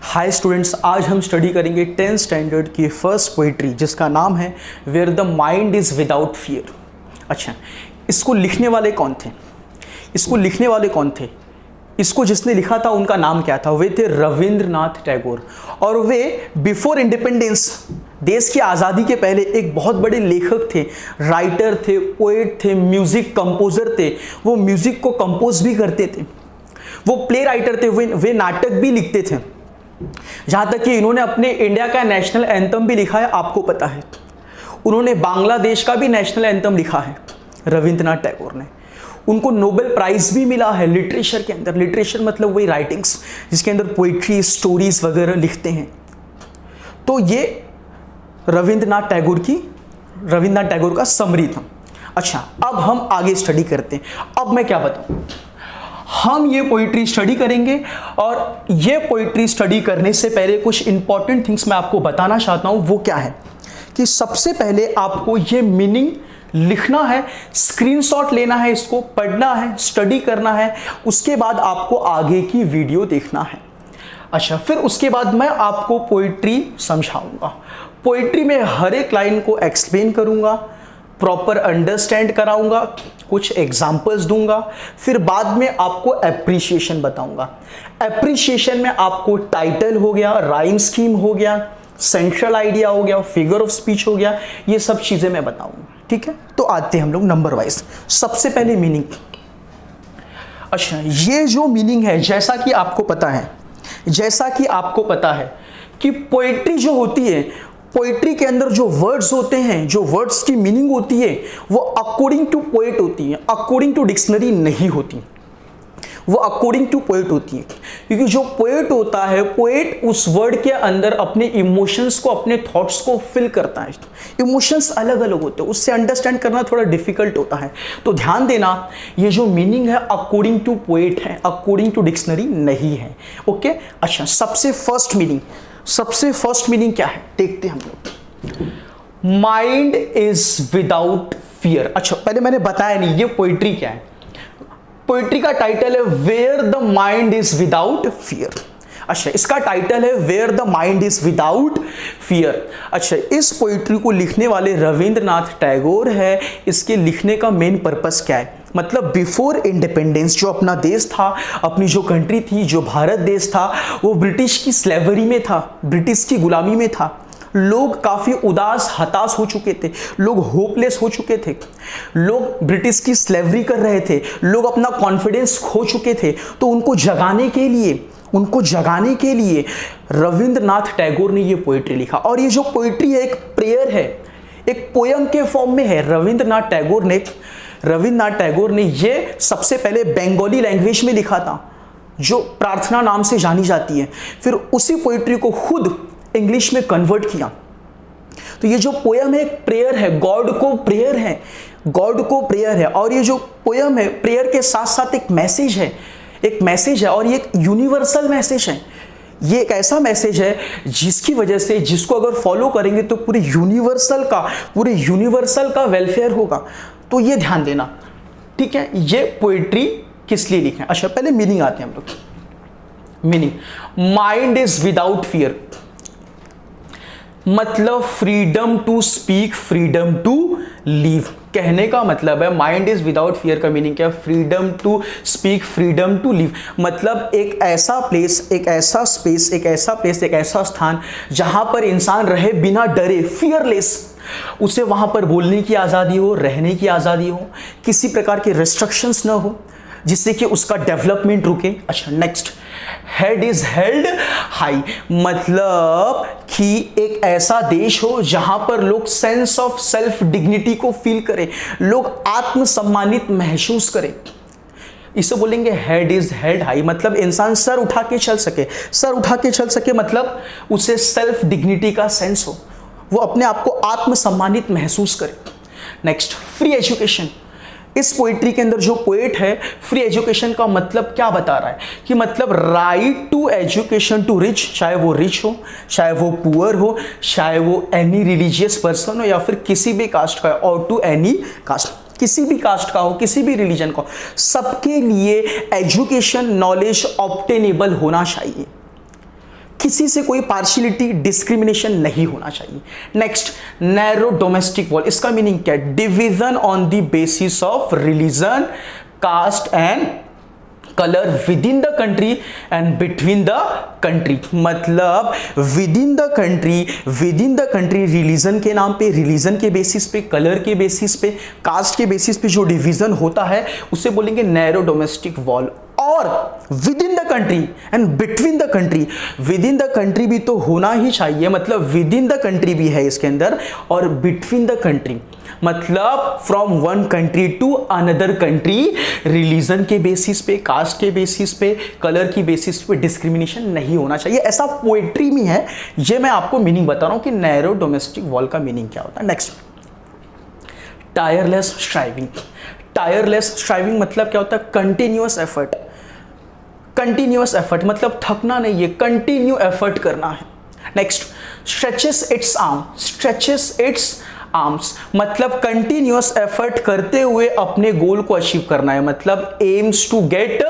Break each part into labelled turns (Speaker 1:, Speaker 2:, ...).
Speaker 1: Hi students, आज हम study करेंगे 10th स्टैंडर्ड की फर्स्ट पोइट्री जिसका नाम है where the mind is without fear. अच्छा, इसको लिखने वाले कौन थे? इसको जिसने लिखा था उनका नाम क्या था? वे थे रविंद्रनाथ टैगोर। और वे बिफोर इंडिपेंडेंस, देश की आज़ादी के पहले एक बहुत बड़े लेखक थे, राइटर थे, पोएट थे, म्यूज़िक कंपोज़र थे। वो म्यूज़िक को कंपोज भी करते थे, वो प्ले राइटर थे, वे नाटक भी लिखते थे। जहाँ तक कि इन्होंने अपने इंडिया का नेशनल एंथम भी लिखा है, आपको पता है। उन्होंने बांग्लादेश का भी नेशनल एंथम लिखा है रविंद्रनाथ टैगोर ने। उनको नोबेल प्राइज़ भी मिला है लिटरेचर के अंदर। लिटरेचर मतलब वही राइटिंग्स जिसके अंदर पोइट्री, स्टोरीज वगैरह लिखते हैं। तो ये रविंद्रनाथ टैगोर का समरी था। अच्छा, अब हम आगे स्टडी करते हैं। अब मैं क्या बताऊं, हम ये पोइट्री स्टडी करेंगे और ये पोइट्री स्टडी करने से पहले कुछ इंपॉर्टेंट थिंग्स मैं आपको बताना चाहता हूं। वो क्या है कि सबसे पहले आपको ये मीनिंग लिखना है, स्क्रीनशॉट लेना है, इसको पढ़ना है, स्टडी करना है। उसके बाद आपको आगे की वीडियो देखना है। अच्छा, फिर उसके बाद मैं आपको पोइट्री समझाऊंगा। पोइट्री में हर एक लाइन को एक्सप्लेन करूंगा, प्रॉपर अंडरस्टैंड कराऊंगा, कुछ एग्जाम्पल्स दूंगा। फिर बाद में आपको एप्रिसिएशन बताऊंगा। एप्रिसिएशन में आपको टाइटल हो गया, राइम स्कीम हो गया, सेंट्रल आइडिया हो गया, फिगर ऑफ स्पीच हो गया, ये सब चीज़ें मैं बताऊंगा। ठीक है, तो आते हैं हम लोग नंबर वाइज। सबसे पहले मीनिंग। अच्छा, ये जो मीनिंग है, जैसा कि आपको पता है कि पोइट्री जो होती है, पोइट्री के अंदर जो वर्ड्स होते हैं, जो वर्ड्स की मीनिंग होती है, वो अकॉर्डिंग टू पोएट होती है, अकॉर्डिंग टू डिक्शनरी नहीं होती। वो अकॉर्डिंग टू पोएट होती है, क्योंकि जो पोएट होता है, पोएट उस वर्ड के अंदर अपने इमोशंस को, अपने थॉट्स को फिल करता है। इमोशंस अलग अलग होते हैं, उससे अंडरस्टैंड करना थोड़ा डिफिकल्ट होता है। तो ध्यान देना, ये जो मीनिंग है अकॉर्डिंग टू पोएट है, अकॉर्डिंग टू डिक्शनरी नहीं है। ओके। अच्छा, सबसे फर्स्ट मीनिंग क्या है देखते हैं हम लोग। Mind is without fear. अच्छा, पहले मैंने बताया नहीं ये पोइट्री क्या है। पोइट्री का टाइटल है where the mind is without fear. अच्छा, इसका टाइटल है where the mind is without fear. अच्छा, इस पोइट्री को लिखने वाले रविंद्रनाथ टैगोर है। इसके लिखने का मेन पर्पस क्या है? मतलब बिफोर इंडिपेंडेंस जो अपना देश था, अपनी जो कंट्री थी, जो भारत देश था, वो ब्रिटिश की स्लेवरी में था, ब्रिटिश की गुलामी में था। लोग काफ़ी उदास, हताश हो चुके थे, लोग होपलेस हो चुके थे, लोग ब्रिटिश की स्लेवरी कर रहे थे, लोग अपना कॉन्फिडेंस खो चुके थे। तो उनको जगाने के लिए रविंद्रनाथ टैगोर ने ये पोइट्री लिखा। और ये जो पोइट्री है एक प्रेयर है, एक पोयम के फॉर्म में है। रविंद्रनाथ टैगोर ने ये सबसे पहले बंगाली लैंग्वेज में लिखा था, जो प्रार्थना नाम से जानी जाती है। फिर उसी पोइट्री को खुद इंग्लिश में कन्वर्ट किया। तो ये जो पोयम है एक प्रेयर है, गॉड को प्रेयर है। और ये जो पोयम है प्रेयर के साथ साथ एक मैसेज है, और ये एक यूनिवर्सल मैसेज है। ये एक ऐसा मैसेज है जिसकी वजह से, जिसको अगर फॉलो करेंगे तो पूरे यूनिवर्सल का वेलफेयर होगा। तो ये ध्यान देना, ठीक है। ये पोइट्री किस लिए लिखा है? अच्छा, पहले मीनिंग आते हैं हम लोग। Meaning, mind is without fear मतलब freedom to speak, freedom to live. कहने का मतलब है माइंड इज विदाउट फियर का मीनिंग क्या है? Freedom to speak, freedom to live. मतलब एक ऐसा प्लेस, एक ऐसा स्पेस, एक ऐसा स्थान जहां पर इंसान रहे बिना डरे, फियरलेस। उसे वहां पर बोलने की आज़ादी हो, रहने की आज़ादी हो, किसी प्रकार के रेस्ट्रिक्शंस ना हो जिससे कि उसका डेवलपमेंट रुके। अच्छा, next, head is held high मतलब कि एक ऐसा देश हो जहां पर लोग सेंस ऑफ सेल्फ डिग्निटी को फील करें, लोग आत्मसम्मानित महसूस करें। इसे बोलेंगे हेड इज हेल्ड हाई। मतलब इंसान सर उठा के चल सके मतलब उसे सेल्फ डिग्निटी का सेंस हो, वो अपने आप को आत्मसम्मानित महसूस करे। Next, free education. इस पोइट्री के अंदर जो पोएट है फ्री एजुकेशन का मतलब क्या बता रहा है कि मतलब right to education to rich, चाहे वो रिच हो, चाहे वो पुअर हो, चाहे वो एनी रिलीजियस पर्सन हो या फिर किसी भी कास्ट का, और टू एनी कास्ट, किसी भी कास्ट का हो, किसी भी रिलीजन का हो, सबके लिए एजुकेशन, नॉलेज ऑब्टेनेबल होना चाहिए। किसी से कोई पार्शियलिटी डिस्क्रिमिनेशन नहीं होना चाहिए। नेक्स्ट, नैरो डोमेस्टिक वॉल, इसका मीनिंग क्या है? Division on the basis of religion, caste and colour within the country and between the country. मतलब within the country religion के नाम पे, रिलीजन के बेसिस पे, कलर के बेसिस पे, कास्ट के बेसिस पे जो डिवीजन होता है उसे बोलेंगे नैरो डोमेस्टिक वॉल। और with in the country and between the country, with in the country भी तो होना ही चाहिए, मतलब विद इन द कंट्री भी है इसके अंदर, और बिटवीन द कंट्री मतलब from one country to another country, religion के बेसिस पे, कास्ट के बेसिस पे, कलर की बेसिस पे डिस्क्रिमिनेशन नहीं होना चाहिए। ऐसा पोएट्री में है, ये मैं आपको मीनिंग बता रहा हूं कि नैरो डोमेस्टिक वॉल का मीनिंग क्या होता है। Next, tireless striving. Tireless striving मतलब क्या होता है? Continuous effort. कंटिन्यूअस एफर्ट मतलब थकना नहीं है, कंटिन्यू एफर्ट करना है। Next, stretches its arm. Stretches its arms मतलब कंटिन्यूअस एफर्ट करते हुए अपने गोल को अचीव करना है, मतलब एम्स टू गेट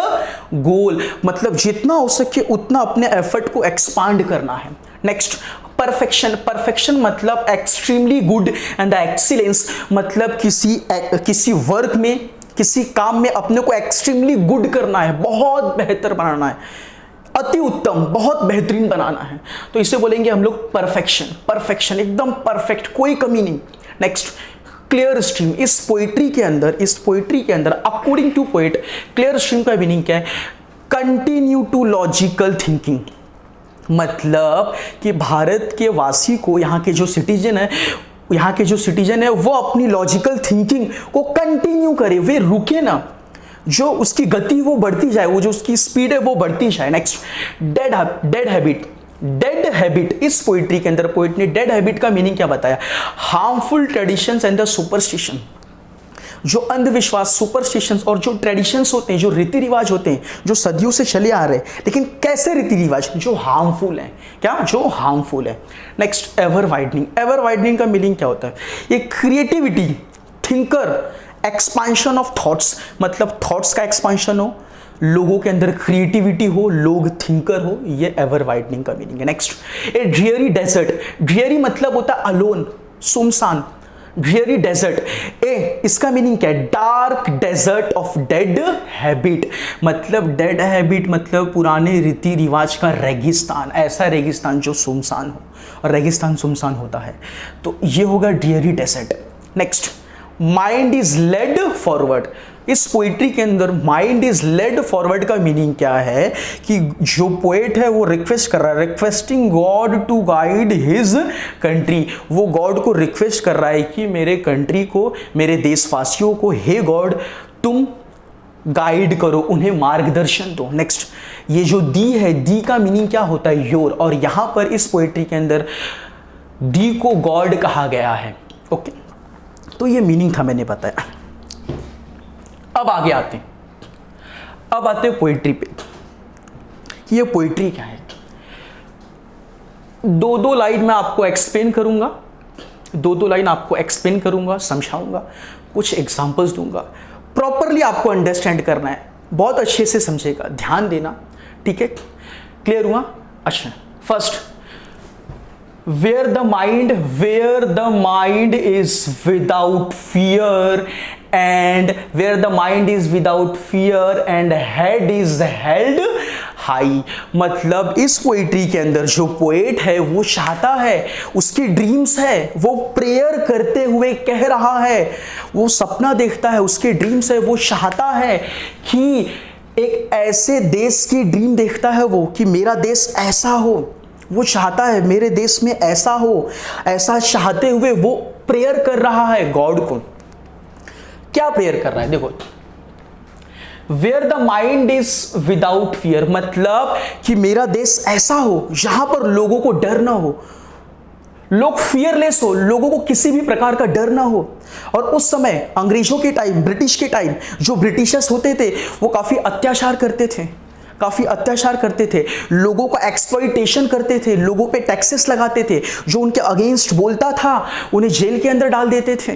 Speaker 1: गोल, मतलब जितना हो सके उतना अपने एफर्ट को एक्सपांड करना है। Next, perfection. परफेक्शन मतलब एक्सट्रीमली गुड एंड एक्सीलेंस, मतलब किसी वर्क में, किसी काम में अपने को एक्सट्रीमली गुड करना है, बहुत बेहतर बनाना है, अति उत्तम, बहुत बेहतरीन बनाना है, तो इसे बोलेंगे हम लोग परफेक्शन। परफेक्शन एकदम परफेक्ट, कोई कमी नहीं। Next, clear stream. इस पोइट्री के अंदर according to poet, clear stream का मीनिंग क्या है? कंटिन्यू टू लॉजिकल थिंकिंग, मतलब कि भारत के वासी को, यहाँ के जो सिटीजन है वो अपनी लॉजिकल थिंकिंग को कंटिन्यू करे, वे रुके ना, जो उसकी गति वो बढ़ती जाए, वो जो उसकी स्पीड है वो बढ़ती जाए। Next, dead habit. Dead habit, इस पोइट्री के अंदर पोइट ने डेड हैबिट का मीनिंग क्या बताया? Harmful traditions and the superstition. जो अंधविश्वास, सुपरस्टिशंस और जो ट्रेडिशंस होते हैं, जो रीति रिवाज होते हैं, जो सदियों से चले आ रहे हैं, लेकिन कैसे रीति रिवाज? जो हार्मफुल हैं। क्या? जो हार्मफुल है। Next, ever widening. Ever widening का मीनिंग क्या होता है? ये creativity, thinker, expansion of thoughts, मतलब थॉट्स का एक्सपांशन हो, लोगों के अंदर क्रिएटिविटी हो, लोग थिंकर हो, ये एवर वाइडनिंग का मीनिंग है। नेक्स्ट, ए ड्रियरी डेजर्ट। ड्रियरी मतलब होता है अलोन, सुनसान, ड्रियरी डेजर्ट। इसका मीनिंग क्या है? Dark desert of dead habit, मतलब डेड हैबिट मतलब पुराने रीति रिवाज का रेगिस्तान, ऐसा रेगिस्तान जो सुनसान हो, और रेगिस्तान सुनसान होता है, तो ये होगा dreary desert. Next, mind is led forward. इस पोइट्री के अंदर माइंड इज लेड फॉरवर्ड का मीनिंग क्या है? कि जो पोएट है वो रिक्वेस्ट कर रहा है, requesting God to guide his country, वो गॉड को रिक्वेस्ट कर रहा है कि मेरे कंट्री को, मेरे देशवासियों को, हे गॉड तुम गाइड करो, उन्हें मार्गदर्शन दो। नेक्स्ट, ये जो दी है, दी का मीनिंग क्या होता है? योर, और यहां पर इस पोइट्री के अंदर दी को गॉड कहा गया है। ओके, तो ये मीनिंग था, मैंने बताया। अब आगे आते हैं पोइट्री पे। ये पोइट्री क्या है? दो लाइन मैं आपको एक्सप्लेन करूंगा, समझाऊंगा, कुछ एग्जांपल्स दूंगा, प्रॉपरली आपको अंडरस्टैंड करना है, बहुत अच्छे से समझेगा, ध्यान देना, ठीक है? क्लियर हुआ? अच्छा, first, where the mind is without fear and where the mind is without fear and head is held high, मतलब इस पोइट्री के अंदर जो पोएट है वो चाहता है, उसकी ड्रीम्स है, वो प्रेयर करते हुए कह रहा है, वो सपना देखता है, उसके ड्रीम्स है, वो चाहता है कि एक ऐसे देश की ड्रीम देखता है वो, कि मेरा देश ऐसा हो, वो चाहता है मेरे देश में ऐसा हो, ऐसा चाहते हुए वो प्रेयर कर रहा है गॉड को। क्या प्रेयर कर रहा है? देखो, where the mind is without fear, मतलब कि मेरा देश ऐसा हो जहां पर लोगों को डर ना हो, लोग फियरलेस हो, लोगों को किसी भी प्रकार का डर ना हो। और उस समय अंग्रेजों के टाइम, ब्रिटिश के टाइम, जो ब्रिटिशर्स होते थे वो काफी अत्याचार करते थे, लोगों का एक्सप्लॉइटेशन करते थे, लोगों पे टैक्सेस लगाते थे, जो उनके अगेंस्ट बोलता था उन्हें जेल के अंदर डाल देते थे।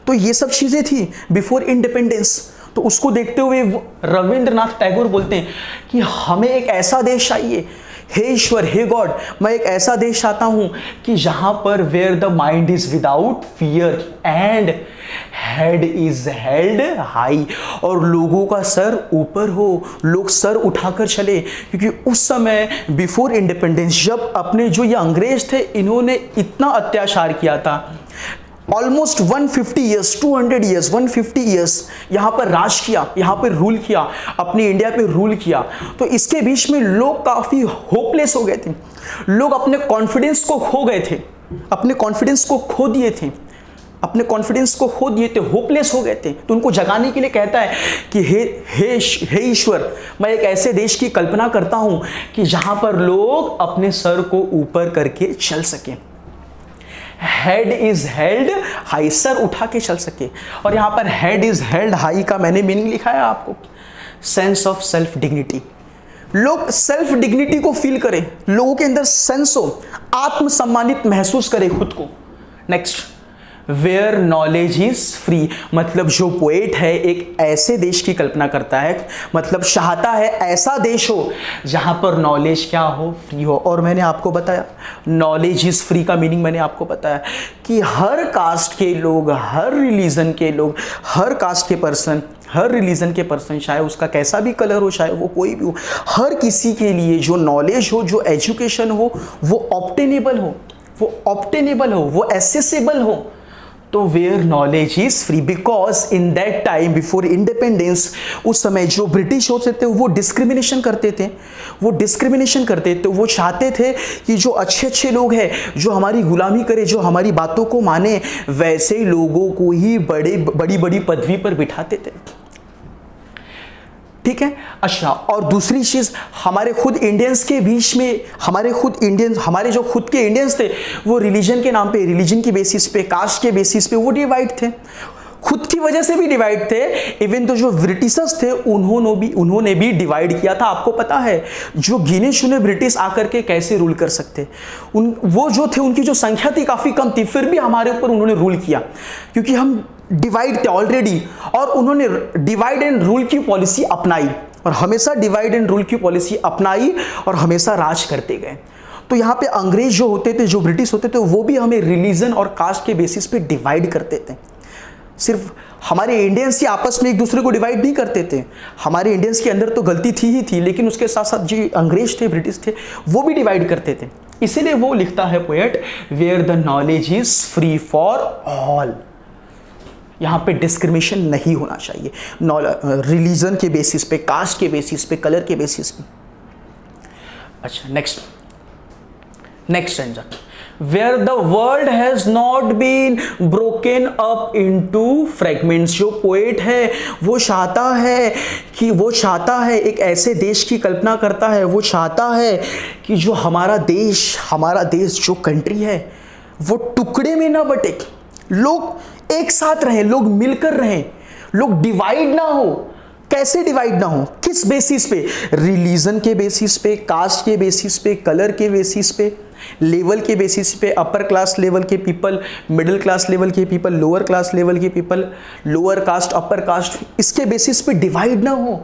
Speaker 1: तो ये सब चीजें थी बिफोर इंडिपेंडेंस। तो उसको देखते हुए रविंद्रनाथ टैगोर बोलते हैं कि हमें एक ऐसा देश चाहिए हे ईश्वर, हे गॉड, मैं एक ऐसा देश चाहता हूं कि जहां पर where the mind is without fear and head is held high, और लोगों का सर ऊपर हो, लोग सर उठाकर चले। क्योंकि उस समय बिफोर इंडिपेंडेंस जब अपने जो ये अंग्रेज थे, इन्होंने इतना अत्याचार किया था, ऑलमोस्ट 150 ईयर्स, 200 ईयर्स, 150 ईयर्स यहाँ पर राज किया, यहाँ पर रूल किया, अपनी इंडिया पे रूल किया। तो इसके बीच में लोग काफ़ी होपलेस हो गए थे, लोग अपने कॉन्फिडेंस को खो गए थे, अपने कॉन्फिडेंस को खो दिए थे, अपने कॉन्फिडेंस को खो दिए थे, होपलेस हो गए थे। तो उनको जगाने के लिए कहता है कि हे ईश्वर, मैं एक ऐसे देश की कल्पना करता हूँ कि जहाँ पर लोग अपने सर को ऊपर करके चल सकें, head is held high, sir उठा के चल सके। और यहां पर हेड इज हेल्ड हाई का मैंने मीनिंग लिखा है आपको, सेंस ऑफ सेल्फ डिग्निटी। लोग सेल्फ डिग्निटी को फील करें, लोगों के अंदर सेंस हो, आत्मसम्मानित महसूस करें खुद को। Next, where knowledge is free, मतलब जो पोएट है एक ऐसे देश की कल्पना करता है, मतलब चाहता है ऐसा देश हो जहां पर नॉलेज क्या हो, फ्री हो। और मैंने आपको बताया नॉलेज इज फ्री का मीनिंग, मैंने आपको बताया कि हर कास्ट के लोग, हर रिलीजन के लोग, हर कास्ट के पर्सन, हर रिलीजन के पर्सन, चाहे उसका कैसा भी कलर हो, चाहे वो कोई भी हो, हर किसी के लिए जो नॉलेज हो, जो एजुकेशन हो, वो ऑब्टेनेबल हो, वो ऑब्टेनेबल हो, वो एसेसेबल हो। तो where knowledge is free, because in that time before independence, उस समय जो ब्रिटिश होते थे वो डिस्क्रिमिनेशन करते थे, वो चाहते थे कि जो अच्छे अच्छे लोग हैं, जो हमारी गुलामी करे, जो हमारी बातों को माने, वैसे लोगों को ही बड़ी बड़ी पदवी पर बिठाते थे। ठीक है। अच्छा, और दूसरी चीज, हमारे खुद इंडियंस के बीच में, हमारे जो खुद के इंडियंस थे, वो रिलीजन के नाम पे, रिलीजन की बेसिस पे, कास्ट के बेसिस पे वो डिवाइड थे, खुद की वजह से भी डिवाइड थे। इवन तो जो ब्रिटिशर्स थे उन्होंने भी डिवाइड किया था। आपको पता है जो गिने चुने ब्रिटिश आकर के कैसे रूल कर सकते, वो जो थे उनकी जो संख्या थी काफी कम थी, फिर भी हमारे ऊपर उन्होंने रूल किया, क्योंकि हम डिवाइड थे ऑलरेडी। और उन्होंने डिवाइड एंड रूल की पॉलिसी अपनाई, और हमेशा डिवाइड एंड रूल की पॉलिसी अपनाई और हमेशा राज करते गए। तो यहाँ पे अंग्रेज जो होते थे, जो ब्रिटिश होते थे, वो भी हमें रिलीजन और कास्ट के बेसिस पे डिवाइड करते थे। सिर्फ हमारे इंडियंस ही आपस में एक दूसरे को डिवाइड नहीं करते थे, हमारे इंडियंस के अंदर तो गलती थी ही थी, लेकिन उसके साथ साथ जो अंग्रेज थे, ब्रिटिश थे, वो भी डिवाइड करते थे। इसीलिए वो लिखता है poet, where the knowledge is free for all. यहाँ पे डिस्क्रिमिनेशन नहीं होना चाहिए, रिलीजन के बेसिस पे, कास्ट के बेसिस पे, कलर के बेसिस पे। अच्छा, next stanza, where the world has not been broken up into fragments. जो पोएट है वो चाहता है एक ऐसे देश की कल्पना करता है, वो चाहता है कि जो हमारा देश जो कंट्री है वो टुकड़े में ना बटे, लोग एक साथ रहें, लोग मिलकर रहें, लोग डिवाइड ना हो। कैसे डिवाइड ना हो, किस बेसिस पे? रिलीजन के बेसिस पे, कास्ट के बेसिस पे, कलर के बेसिस पे, लेवल के बेसिस पे, अपर क्लास लेवल के पीपल, मिडिल क्लास लेवल के पीपल, लोअर क्लास लेवल के people, lower caste, upper caste, इसके बेसिस पे डिवाइड ना हो।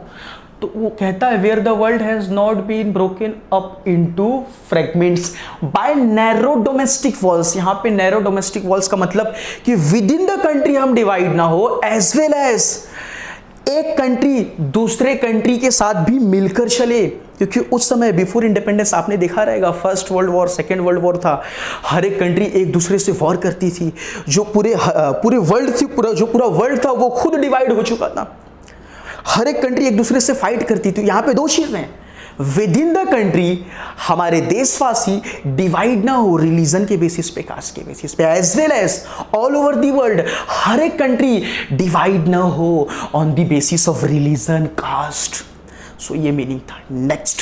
Speaker 1: तो वो कहता है where the world has not been broken up into fragments by narrow domestic walls. यहाँ पे नैरो डोमेस्टिक वॉल्स का मतलब कि विद इन द कंट्री हम डिवाइड ना हो, एज वेल एज एक कंट्री दूसरे कंट्री के साथ भी मिलकर चले। क्योंकि उस समय बिफोर इंडिपेंडेंस आपने देखा रहेगा, first world war, second world war था, हर एक कंट्री एक दूसरे से वॉर करती थी। जो पूरे वर्ल्ड थी, जो पूरा वर्ल्ड था वो खुद डिवाइड हो चुका था, हर एक कंट्री एक दूसरे से फाइट करती थी। यहाँ पे दो चीजें हैं, विद इन द कंट्री हमारे देशवासी डिवाइड ना हो रिलीजन के बेसिस पे, कास्ट के बेसिस पे, as well as all over the world हर एक कंट्री डिवाइड ना हो on the basis of religion, caste. So ये मीनिंग था। Next,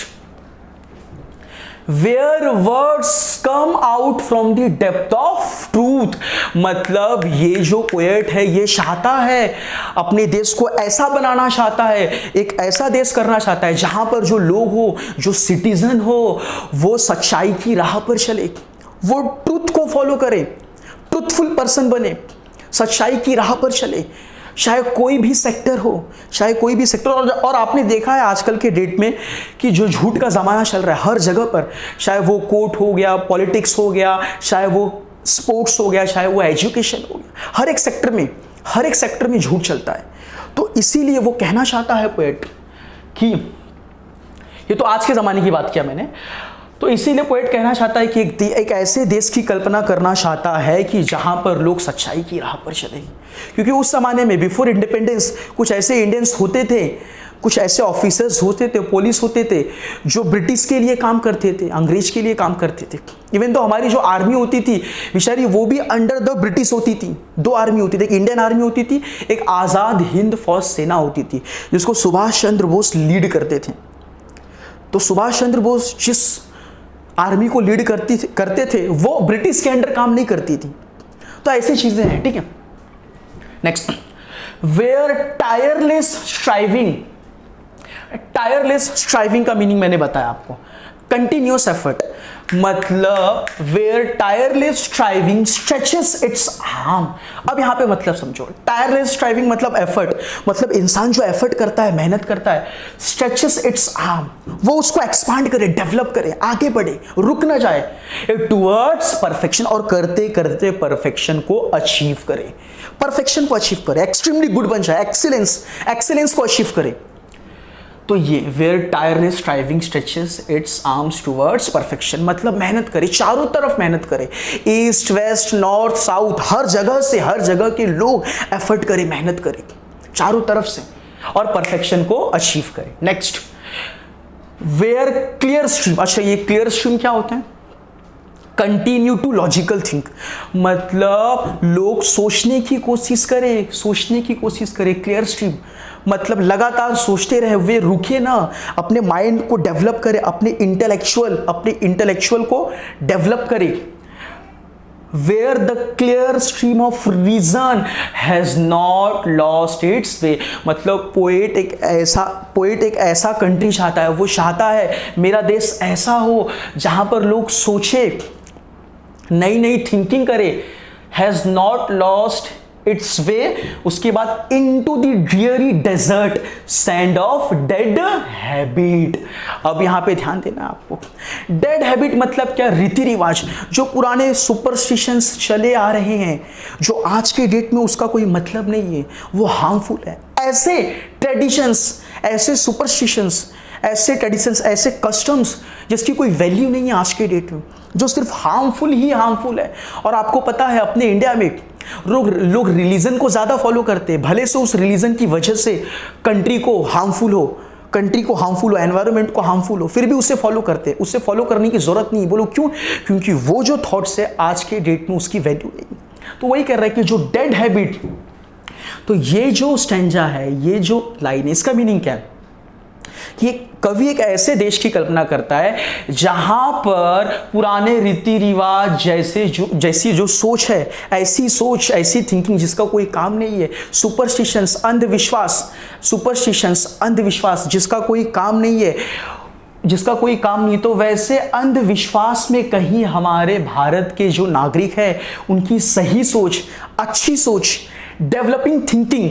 Speaker 1: where words come out from the depth of truth. मतलब ये जो पोएट है ये चाहता है, अपने देश को ऐसा बनाना चाहता है, एक ऐसा देश करना चाहता है जहां पर जो लोग हो, जो सिटीजन हो, वो सच्चाई की राह पर चले, वो ट्रूथ को फॉलो करे, ट्रूथफुल पर्सन बने, सच्चाई की राह पर चले। चाहे कोई भी सेक्टर हो, चाहे कोई भी सेक्टर। और आपने देखा है आजकल के डेट में कि जो झूठ का ज़माना चल रहा है हर जगह पर, चाहे वो कोर्ट हो गया, पॉलिटिक्स हो गया, चाहे वो स्पोर्ट्स हो गया, चाहे वो एजुकेशन हो गया, हर एक सेक्टर में झूठ चलता है। तो इसीलिए वो कहना चाहता है पोएट कि ये तो आज के ज़माने की बात किया मैंने, तो इसीलिए पोएट कहना चाहता है कि एक ऐसे देश की कल्पना करना चाहता है कि जहां पर लोग सच्चाई की राह पर चले। क्योंकि उस जमाने में बिफोर इंडिपेंडेंस कुछ ऐसे इंडियंस होते थे, कुछ ऐसे ऑफिसर्स होते थे, पुलिस होते थे जो ब्रिटिश के लिए काम करते थे, अंग्रेज के लिए काम करते थे। इवन तो हमारी जो आर्मी होती थी बेचारी वो भी अंडर द ब्रिटिश होती थी। दो आर्मी होती थी, एक इंडियन आर्मी होती थी, एक आज़ाद हिंद फौज सेना होती थी जिसको सुभाष चंद्र बोस लीड करते थे। तो सुभाष चंद्र बोस जिस आर्मी को लीड करते थे वो ब्रिटिश के अंडर काम नहीं करती थी। तो ऐसी चीजें हैं, ठीक है। नेक्स्ट, वेयर टायरलेस स्ट्राइविंग का मीनिंग मैंने बताया आपको, कंटिन्यूअस एफर्ट। मतलब where tireless striving stretches its arm. अब यहां पे मतलब समझो, टायरलेस स्ट्राइविंग मतलब एफर्ट, मतलब इंसान जो एफर्ट करता है, मेहनत करता है, स्ट्रेचेस इट्स आर्म, वो उसको एक्सपांड करे, डेवलप करे, आगे बढ़े, रुक ना जाए, टुवर्ड्स परफेक्शन, और करते करते परफेक्शन को अचीव करे, एक्सट्रीमली गुड बन जाए, एक्सीलेंस को अचीव करे। तो ये where tireless striving stretches its arms towards perfection, मतलब मेहनत करे, चारों तरफ मेहनत करे, ईस्ट वेस्ट नॉर्थ साउथ, हर जगह के लोग एफर्ट करे, मेहनत करे चारों तरफ से, और परफेक्शन को अचीव करे। Next, where clear stream. अच्छा, ये क्लियर स्ट्रीम क्या होता है? कंटिन्यू टू लॉजिकल थिंक, मतलब लोग सोचने की कोशिश करे। क्लियर स्ट्रीम मतलब लगातार सोचते रहे, वे रुके ना, अपने माइंड को डेवलप करे, अपने इंटेलेक्चुअल को डेवलप करे। Where the clear stream of reason has not lost its way, मतलब पोएट एक ऐसा कंट्री चाहता है, वो चाहता है मेरा देश ऐसा हो जहां पर लोग सोचे, नई थिंकिंग करे, has not lost its way. उसके बाद into the dreary desert sand of dead habit. अब यहां पे ध्यान देना आपको, डेड हैबिट मतलब क्या? रीति रिवाज, जो पुराने सुपरस्टिशंस चले आ रहे हैं, जो आज के डेट में उसका कोई मतलब नहीं है, वो हार्मफुल है। ऐसे ट्रेडिशंस, ऐसे सुपरस्टिशंस, ऐसे ट्रेडिशंस, ऐसे कस्टम्स जिसकी कोई वैल्यू नहीं है आज के डेट में, जो सिर्फ हार्मफुल है। और आपको पता है अपने इंडिया में लोग रिलीजन को ज़्यादा फॉलो करते हैं, भले से उस रिलीजन की वजह से कंट्री को हार्मफुल हो, एनवायरनमेंट को हार्मफुल हो, फिर भी उसे फॉलो करते हैं। उसे फॉलो करने की जरूरत नहीं। बोलो क्यों? क्योंकि वो जो थॉट्स है आज के डेट में उसकी वैल्यू नहीं। तो वही कह रहा है कि जो डेड हैबिट, तो ये जो स्टैंजा है, ये जो लाइन है, इसका मीनिंग क्या है कि कवि एक ऐसे देश की कल्पना करता है जहां पर पुराने रीति रिवाज जैसी जो सोच है, ऐसी थिंकिंग जिसका कोई काम नहीं है, सुपरस्टिशंस अंधविश्वास जिसका कोई काम नहीं, तो वैसे अंधविश्वास में कहीं हमारे भारत के जो नागरिक हैं उनकी सही सोच, अच्छी सोच, डेवलपिंग थिंकिंग,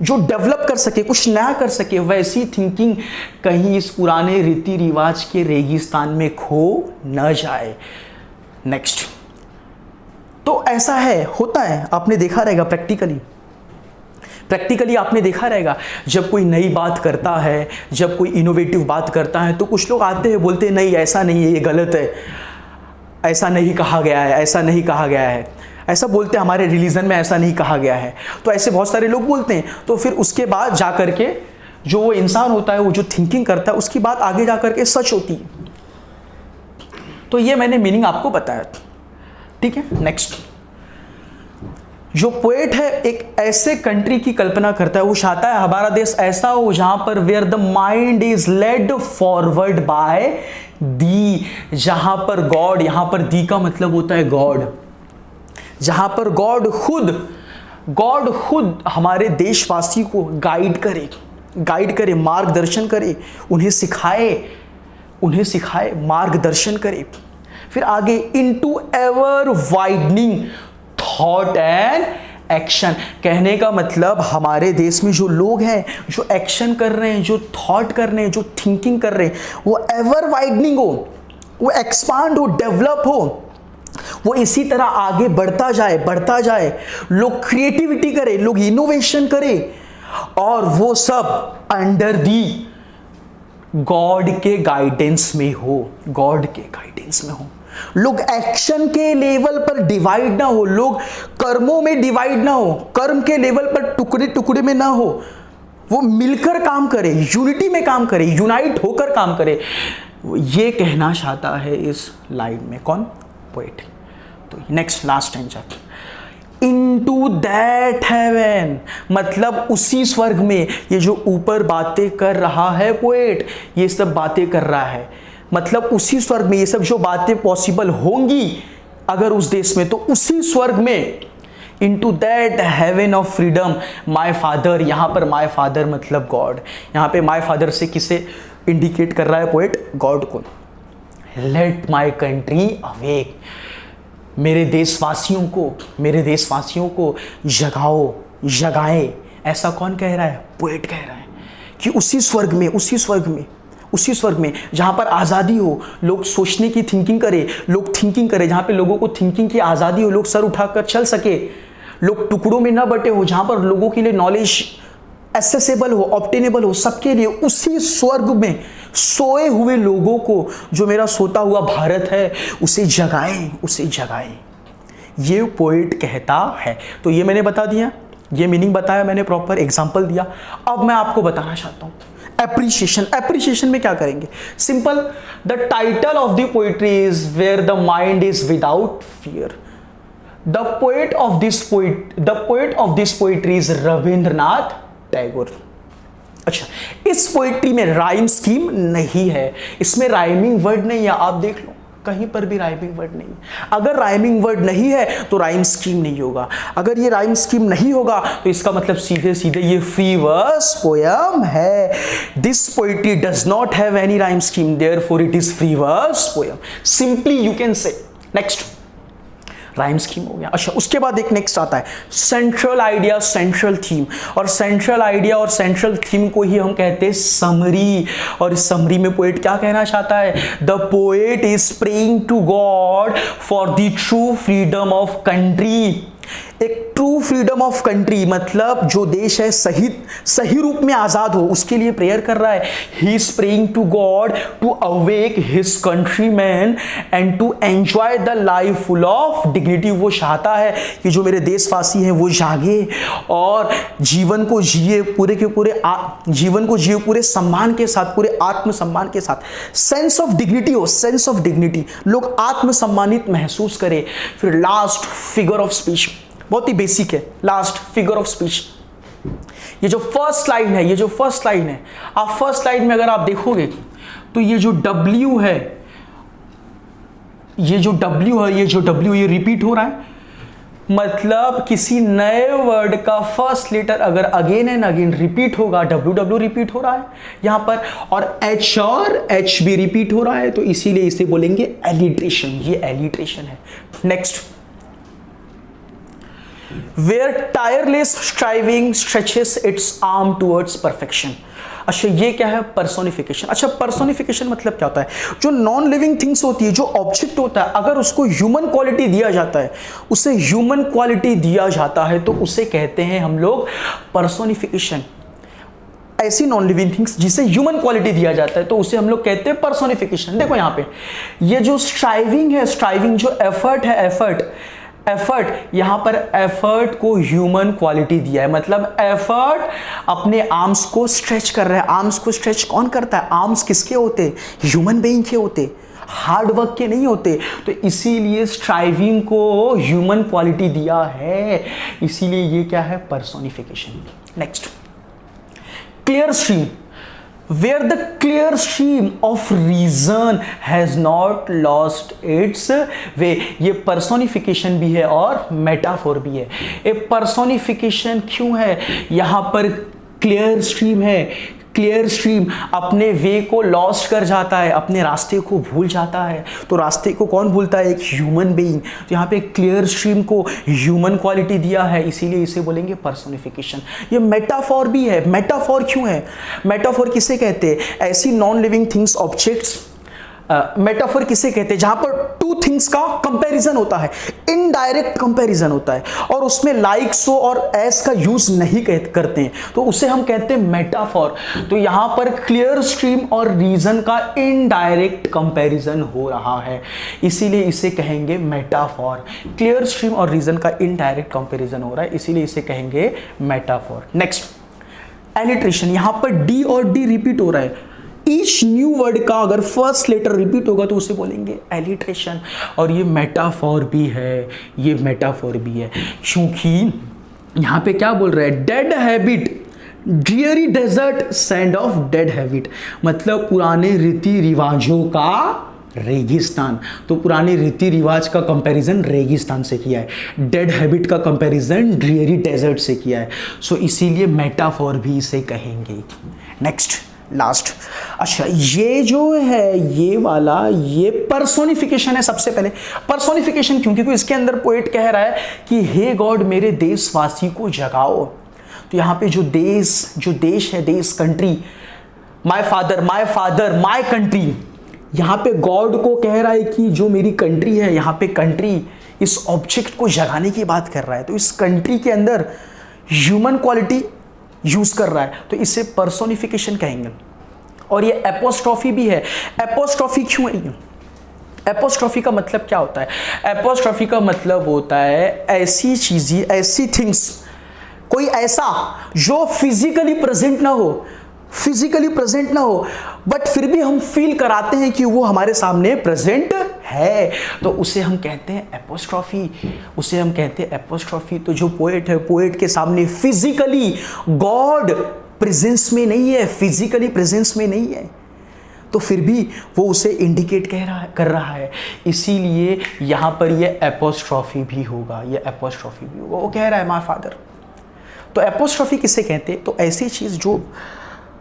Speaker 1: जो डेवलप कर सके, कुछ नया कर सके, वैसी थिंकिंग कहीं इस पुराने रीति रिवाज के रेगिस्तान में खो न जाए। नेक्स्ट, तो ऐसा है, होता है, आपने देखा रहेगा प्रैक्टिकली आपने देखा रहेगा, जब कोई नई बात करता है, जब कोई इनोवेटिव बात करता है, तो कुछ लोग आते हैं, बोलते हैं नहीं ऐसा नहीं है, ये गलत है, ऐसा नहीं कहा गया है, ऐसा बोलते हैं, हमारे रिलीजन में ऐसा नहीं कहा गया है। तो ऐसे बहुत सारे लोग बोलते हैं। तो फिर उसके बाद जा करके जो वो इंसान होता है, वो जो थिंकिंग करता है, उसकी बात आगे जा करके सच होती है। तो ये मैंने मीनिंग आपको बताया, ठीक है। नेक्स्ट, जो पोएट है एक ऐसे कंट्री की कल्पना करता है, वो चाहता है हमारा देश ऐसा हो जहां पर where the mind is led forward by thee, जहां पर गॉड, यहां पर दी का मतलब होता है गॉड, जहां पर गॉड खुद हमारे देशवासी को गाइड करे, मार्गदर्शन करे, उन्हें सिखाए, मार्गदर्शन करे। फिर आगे into ever widening thought and action. कहने का मतलब हमारे देश में जो लोग हैं, जो एक्शन कर रहे हैं, जो थॉट कर रहे हैं, जो थिंकिंग कर रहे हैं, वो एवर वाइडनिंग हो, वो एक्सपांड हो, डेवलप हो, वो इसी तरह आगे बढ़ता जाए। लोग क्रिएटिविटी करें, लोग इनोवेशन करें, और वो सब अंडर दी गॉड के गाइडेंस में हो, गॉड के गाइडेंस में हो। लोग एक्शन के लेवल पर डिवाइड ना हो, लोग कर्मों में डिवाइड ना हो, कर्म के लेवल पर टुकड़े टुकड़े में ना हो, वो मिलकर काम करे, यूनिटी में काम करे, यूनाइट होकर काम करे। ये कहना चाहता है इस लाइन में कौन? पोएट। तो next last stanza, into that heaven, मतलब उसी स्वर्ग में। ये जो ऊपर बातें कर रहा है पोएट, ये सब बातें कर रहा है, मतलब उसी स्वर्ग में ये सब जो बातें पॉसिबल होंगी अगर उस देश में, तो उसी स्वर्ग में, into that heaven of freedom my father. यहां पर माय फादर मतलब गॉड। यहां पे माय फादर से किसे इंडिकेट कर रहा है पोएट? गॉड को। लेट माय कंट्री अवेक, मेरे देशवासियों को जगाए। ऐसा कौन कह रहा है? पोएट कह रहा है कि उसी स्वर्ग में जहां पर आज़ादी हो, लोग सोचने की थिंकिंग करें, जहां पे लोगों को थिंकिंग की आज़ादी हो, लोग सर उठाकर चल सके, लोग टुकड़ों में ना बटे हो, जहां पर लोगों के लिए नॉलेज एक्सेसिबल हो, ऑब्टेनेबल हो सबके लिए, उसी स्वर्ग में सोए हुए लोगों को, जो मेरा सोता हुआ भारत है, उसे जगाए। ये पोएट कहता है। तो ये मैंने बता दिया, ये मीनिंग बताया मैंने, प्रॉपर एग्जांपल दिया। अब मैं आपको बताना चाहता हूं एप्रिसिएशन में क्या करेंगे? Simple, the title of the poetry is where the mind is without fear. The poet of this poetry is Rabindranath Tagore. अच्छा, इस पोएट्री में राइम स्कीम नहीं है, इसमें राइमिंग वर्ड नहीं है। आप देख लो, कहीं पर भी राइमिंग वर्ड नहीं। अगर राइमिंग वर्ड नहीं है तो राइम स्कीम नहीं होगा। अगर ये राइम स्कीम नहीं होगा तो इसका मतलब सीधे सीधे ये फ्री वर्स पोयम है। This poetry does not have any rhyme scheme, therefore it is free verse poem. Simply you can say. Next, rhyme scheme हो गया। अच्छा, उसके बाद एक नेक्स्ट आता है सेंट्रल आइडिया, सेंट्रल थीम। और सेंट्रल आइडिया और सेंट्रल थीम को ही हम कहते हैं समरी। और इस समरी में पोएट क्या कहना चाहता है? The poet is praying to God for the true freedom of country. एक ट्रू फ्रीडम ऑफ कंट्री मतलब जो देश है सही रूप में आजाद हो, उसके लिए प्रेयर कर रहा है। He is praying to God to awake his countryman and to enjoy the life full of dignity. वो चाहता है कि जो मेरे देशवासी हैं वो जागे और जीवन को जिए पूरे सम्मान के साथ, पूरे आत्मसम्मान के साथ। सेंस ऑफ डिग्निटी हो, सेंस ऑफ डिग्निटी, लोग आत्मसम्मानित महसूस करें। फिर लास्ट, फिगर ऑफ स्पीच, बहुत ही बेसिक है। Last, figure of speech. ये जो फर्स्ट लाइन है, आप फर्स्ट लाइन में अगर आप देखोगे तो ये जो W है, ये रिपीट हो रहा है। मतलब किसी नए वर्ड का फर्स्ट लेटर अगर अगेन एंड अगेन रिपीट होगा, W रिपीट हो रहा है यहां पर, और H भी रिपीट हो रहा है, तो इसीलिए इसे बोलेंगे एलिट्रेशन। ये एलिट्रेशन है। Next, where tireless striving stretches its arm towards perfection। अच्छा, ये क्या है? पर्सोनिफिकेशन। अच्छा, पर्सोनिफिकेशन मतलब क्या होता है? जो नॉन लिविंग थिंग्स होती है, जो ऑब्जेक्ट होता है, अगर उसको ह्यूमन क्वालिटी दिया जाता है, तो उसे कहते हैं हम लोग पर्सोनिफिकेशन। ऐसी नॉन लिविंग थिंग्स जिसे ह्यूमन क्वालिटी दिया जाता है तो उसे हम लोग कहते हैं पर्सोनिफिकेशन। देखो यहाँ पे ये जो स्ट्राइविंग है, जो एफर्ट है, एफर्ट, यहां पर एफर्ट को ह्यूमन क्वालिटी दिया है। मतलब एफर्ट अपने आर्म्स को स्ट्रेच कर रहा है। आर्म्स को स्ट्रेच कौन करता है? आर्म्स किसके होते? ह्यूमन बीइंग के होते, हार्ड वर्क के नहीं होते। तो इसीलिए स्ट्राइविंग को ह्यूमन क्वालिटी दिया है, इसीलिए ये क्या है? Personification. Next, clear stream, where the clear stream of reason has not lost its way। ये personification भी है और metaphor भी है। ये personification क्यों है? यहाँ पर clear stream है, क्लियर स्ट्रीम अपने वे को लॉस्ट कर जाता है, अपने रास्ते को भूल जाता है। तो रास्ते को कौन भूलता है? एक ह्यूमन बीइंग। तो यहाँ पे क्लियर स्ट्रीम को ह्यूमन क्वालिटी दिया है, इसीलिए इसे बोलेंगे पर्सोनिफिकेशन। ये मेटाफॉर भी है। मेटाफॉर क्यों है? मेटाफॉर किसे कहते हैं? ऐसी non living things, objects. Metaphor किसे कहते हैं? जहां पर टू थिंग्स का कंपैरिजन होता है, इनडायरेक्ट कंपैरिजन होता है, और उसमें लाइक, सो और एस का यूज नहीं करते हैं, तो उसे हम कहते हैं मेटाफोर। तो यहां पर क्लियर स्ट्रीम और रीजन का इनडायरेक्ट कंपैरिजन हो रहा है, इसीलिए इसे कहेंगे मेटाफोर। क्लियर स्ट्रीम और रीजन का इनडायरेक्ट कंपैरिजन हो रहा है, इसीलिए इसे कहेंगे मेटाफोर। Next, alliteration. यहां पर डी और डी रिपीट हो रहा है। ईच न्यू वर्ड का अगर फर्स्ट लेटर रिपीट होगा तो उसे बोलेंगे एलिट्रेशन। और ये मेटाफोर भी है, ये मेटाफोर भी है, क्योंकि यहाँ पे क्या बोल रहा है? Dead habit, dreary desert, sand of dead habit, मतलब पुराने रीति रिवाजों का रेगिस्तान। तो पुराने रीति रिवाज का कंपैरिजन रेगिस्तान से किया है, डेड हैबिट का कंपैरिजन ड्रीयरी डेजर्ट से किया है। सो इसीलिए मेटाफोर भी इसे कहेंगे। Next, last. अच्छा, ये जो है ये वाला, ये पर्सोनिफिकेशन है। सबसे पहले पर्सोनिफिकेशन क्यों? क्योंकि इसके अंदर पोएट कह रहा है कि हे गॉड, मेरे देशवासी को जगाओ। तो यहाँ पे जो देश है, देश, country, my father, my country, यहाँ पे गॉड को कह रहा है कि जो मेरी कंट्री है, यहाँ पे कंट्री इस ऑब्जेक्ट को जगाने की बात कर रहा है। तो इस कंट्री के अंदर ह्यूमन क्वालिटी यूज कर रहा है, तो इसे पर्सोनिफिकेशन कहेंगे। और ये एपोस्ट्रॉफी भी है। एपोस्ट्रॉफी क्यों है? एपोस्ट्रॉफी का मतलब क्या होता है? एपोस्ट्रॉफी का मतलब होता है ऐसी चीजें, ऐसी थिंग्स, कोई ऐसा जो फिजिकली प्रेजेंट ना हो, बट फिर भी हम फील कराते हैं कि वो हमारे सामने प्रेजेंट है, तो उसे हम कहते हैं एपोस्ट्रॉफी। तो जो पोएट है, पोएट के सामने फिजिकली गॉड प्रेजेंस में नहीं है, तो फिर भी वो उसे इंडिकेट कर रहा है, इसीलिए यहां पर ये एपोस्ट्रॉफी भी होगा। वो कह रहा है माय फादर। तो एपोस्ट्रॉफी किसे कहते हैं? तो ऐसी चीज जो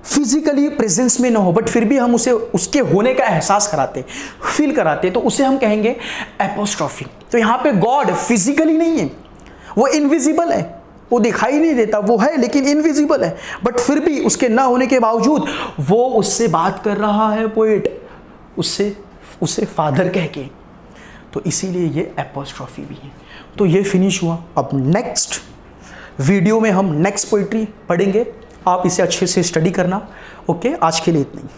Speaker 1: फिजिकली प्रेजेंस में ना हो, बट फिर भी हम उसे उसके होने का एहसास कराते, फील कराते, तो उसे हम कहेंगे एपोस्ट्रॉफी। तो यहाँ पे गॉड फिजिकली नहीं है, वो इनविजिबल है, वो दिखाई नहीं देता, वो है लेकिन इनविजिबल है, बट फिर भी उसके ना होने के बावजूद वो उससे बात कर रहा है पोएट, उससे फादर कह के। तो इसीलिए ये एपोस्ट्रॉफी भी है। तो ये फिनिश हुआ। अब नेक्स्ट वीडियो में हम नेक्स्ट पोइट्री पढ़ेंगे, आप इसे अच्छे से स्टडी करना। ओके, आज के लिए इतना ही।